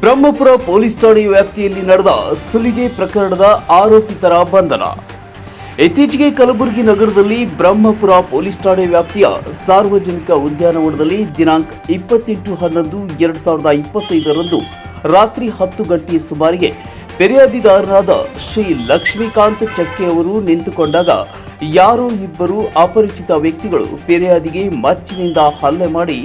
Brahmapura police ಠಾಣೆ ವ್ಯಾಪ್ತಿಯಲ್ಲಿ ನಡೆದ ಸುಲಿಗೆ ಪ್ರಕರಣದ ಆರೋಪಿತರ ಬಂಧನ. ಇತ್ತೀಚೆಗೆ ಕಲಬುರಗಿ ನಗರದಲ್ಲಿ ಬ್ರಹ್ಮಪುರ ಪೊಲೀಸ್ ಠಾಣೆ ವ್ಯಾಪ್ತಿಯ ಸಾರ್ವಜನಿಕ ಉದ್ಯಾನವನದಲ್ಲಿ ದಿನಾಂಕ 28/11/2025 ರಾತ್ರಿ 10 ಗಂಟೆಯ ಸುಮಾರಿಗೆ ಫಿರ್ಯಾದಿದಾರರಾದ ಶ್ರೀ ಲಕ್ಷ್ಮೀಕಾಂತ್ ಚಕ್ಕೆ ಅವರು ನಿಂತುಕೊಂಡಾಗ ಯಾರೋ ಇಬ್ಬರು ಅಪರಿಚಿತ ವ್ಯಕ್ತಿಗಳು ಫಿರ್ಯಾದಿಗೆ ಮಚ್ಚಿನಿಂದ ಹಲ್ಲೆ ಮಾಡಿ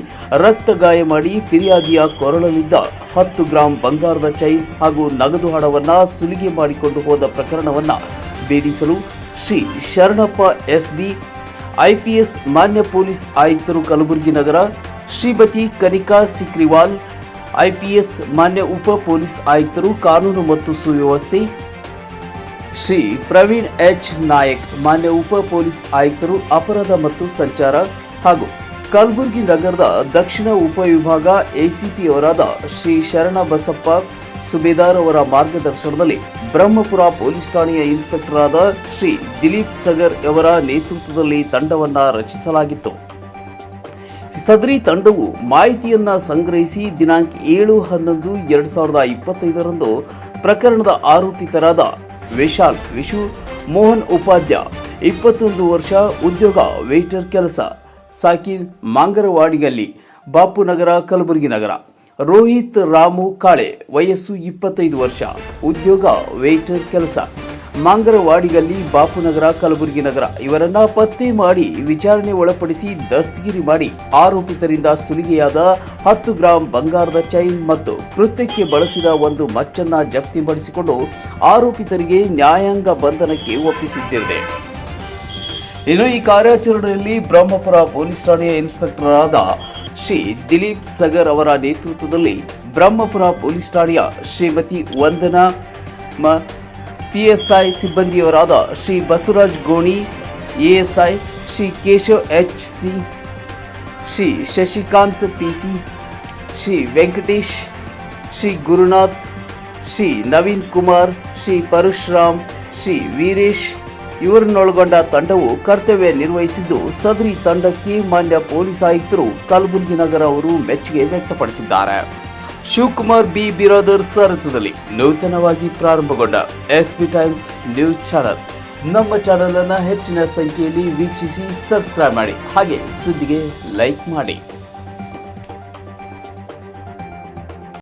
ರಕ್ತ ಗಾಯ ಮಾಡಿ ಫಿರ್ಯಾದಿಯ ಕೊರಳಲ್ಲಿದ್ದ 10 ಗ್ರಾಂ ಬಂಗಾರದ ಚೈನ್ ಹಾಗೂ ನಗದು ಹಣವನ್ನು ಸುಲಿಗೆ ಮಾಡಿಕೊಂಡು ಹೋದ ಪ್ರಕರಣವನ್ನು ಭೇದಿಸಲು ಶ್ರೀ ಶರಣಪ್ಪ ಎಸ್ಡಿ ಐಪಿಎಸ್ ಮಾನ್ಯ ಪೊಲೀಸ್ ಆಯುಕ್ತರು ಕಲಬುರಗಿ ನಗರ, ಶ್ರೀಮತಿ ಕನಿಕಾ ಸಿಕ್ರಿವಾಲ್ ಐಪಿಎಸ್ ಮಾನ್ಯ ಉಪ ಪೊಲೀಸ್ ಆಯುಕ್ತರು ಕಾನೂನು ಮತ್ತು ಸುವ್ಯವಸ್ಥೆ, ಶ್ರೀ ಪ್ರವೀಣ್ ಎಚ್ ನಾಯಕ್ ಮಾನ್ಯ ಉಪ ಪೊಲೀಸ್ ಆಯುಕ್ತರು ಅಪರಾಧ ಮತ್ತು ಸಂಚಾರ ಹಾಗೂ ಕಲಬುರಗಿ ನಗರದ ದಕ್ಷಿಣ ಉಪವಿಭಾಗ ಎಸಿಪಿ ಅವರಾದ ಶ್ರೀ ಶರಣಬಸಪ್ಪ ಸುಬೇದಾರ್ ಅವರ ಮಾರ್ಗದರ್ಶನದಲ್ಲಿ ಬ್ರಹ್ಮಪುರ ಪೊಲೀಸ್ ಠಾಣೆಯ ಇನ್ಸ್ಪೆಕ್ಟರ್ ಆದ ಶ್ರೀ ದಿಲೀಪ್ ಸಗರ್ ಅವರ ನೇತೃತ್ವದಲ್ಲಿ ತಂಡವನ್ನು ರಚಿಸಲಾಗಿತ್ತು. ಸದರಿ ತಂಡವು ಮಾಹಿತಿಯನ್ನ ಸಂಗ್ರಹಿಸಿ ದಿನಾಂಕ 7/11/2025 ಪ್ರಕರಣದ ಆರೋಪಿತರಾದ ವಿಶಾಲ್ ವಿಶು ಮೋಹನ್ ಉಪಾಧ್ಯ 21 ವರ್ಷ, ಉದ್ಯೋಗ ವೇಟರ್ ಕೆಲಸ, ಸಾಕಿನ್ ಮಾಂಗರವಾಡಿಗಲ್ಲಿ ಬಾಪುನಗರ ಕಲಬುರಗಿ ನಗರ, ರೋಹಿತ್ ರಾಮು ಕಾಳೆ ವಯಸ್ಸು 25 ವರ್ಷ, ಉದ್ಯೋಗ ವೇಟರ್ ಕೆಲಸ, ಮಾಂಗರವಾಡಿಗಲ್ಲಿ ಬಾಪುನಗರ ಕಲಬುರಗಿ ನಗರ ಇವರನ್ನ ಪತ್ತೆ ಮಾಡಿ ವಿಚಾರಣೆ ಒಳಪಡಿಸಿ ದಸ್ತಗಿರಿ ಮಾಡಿ ಆರೋಪಿತರಿಂದ ಸುಲಿಗೆಯಾದ 10 ಗ್ರಾಂ ಬಂಗಾರದ ಚೈನ್ ಮತ್ತು ಕೃತ್ಯಕ್ಕೆ ಬಳಸಿದ ಒಂದು ಮಚ್ಚನ್ನ ಜಪ್ತಿಪಡಿಸಿಕೊಂಡು ಆರೋಪಿತರಿಗೆ ನ್ಯಾಯಾಂಗ ಬಂಧನಕ್ಕೆ ಒಪ್ಪಿಸಿದ್ದೇವೆ. ಇನ್ನು ಈ ಕಾರ್ಯಾಚರಣೆಯಲ್ಲಿ ಬ್ರಹ್ಮಪುರ ಪೊಲೀಸ್ ಠಾಣೆಯ ಇನ್ಸ್ಪೆಕ್ಟರ್ ಆದ ಶ್ರೀ ದಿಲೀಪ್ ಸಗರ್ ಅವರ ನೇತೃತ್ವದಲ್ಲಿ ಬ್ರಹ್ಮಪುರ ಪೊಲೀಸ್ ಠಾಣೆಯ ಶ್ರೀಮತಿ ವಂದನಾ ಪಿಎಸ್ಐ ಸಿಬ್ಬಂದಿಯವರಾದ Shri Basavaraj Goni ASI, Shri Keshav HC, Shri Shashikant PC, Shri Venkatesh, Shri Gurunath, Shri Naveen Kumar, Shri Parashuram, Shri Veeresh ಇವರನ್ನೊಳಗೊಂಡ ತಂಡವು ಕರ್ತವ್ಯ ನಿರ್ವಹಿಸಿದ್ದು, ಸದರಿ ತಂಡಕ್ಕೆ ಮಾನ್ಯ ಪೊಲೀಸ್ ಆಯುಕ್ತರು ಕಲಬುರಗಿ ನಗರ ಅವರು ಮೆಚ್ಚುಗೆ ವ್ಯಕ್ತಪಡಿಸಿದ್ದಾರೆ. ಶಿವಕುಮಾರ್ ಬಿ ಬಿರಾದರ್ ಸಾರಥ್ಯದಲ್ಲಿ ನೂತನವಾಗಿ ಪ್ರಾರಂಭಗೊಂಡ SB ಟೈಮ್ಸ್ ನ್ಯೂಸ್ ಚಾನಲ್. ನಮ್ಮ ಚಾನಲ್ ಅನ್ನು ಹೆಚ್ಚಿನ ಸಂಖ್ಯೆಯಲ್ಲಿ ವೀಕ್ಷಿಸಿ, ಸಬ್ಸ್ಕ್ರೈಬ್ ಮಾಡಿ, ಹಾಗೆ ಸುದ್ದಿಗೆ ಲೈಕ್ ಮಾಡಿ.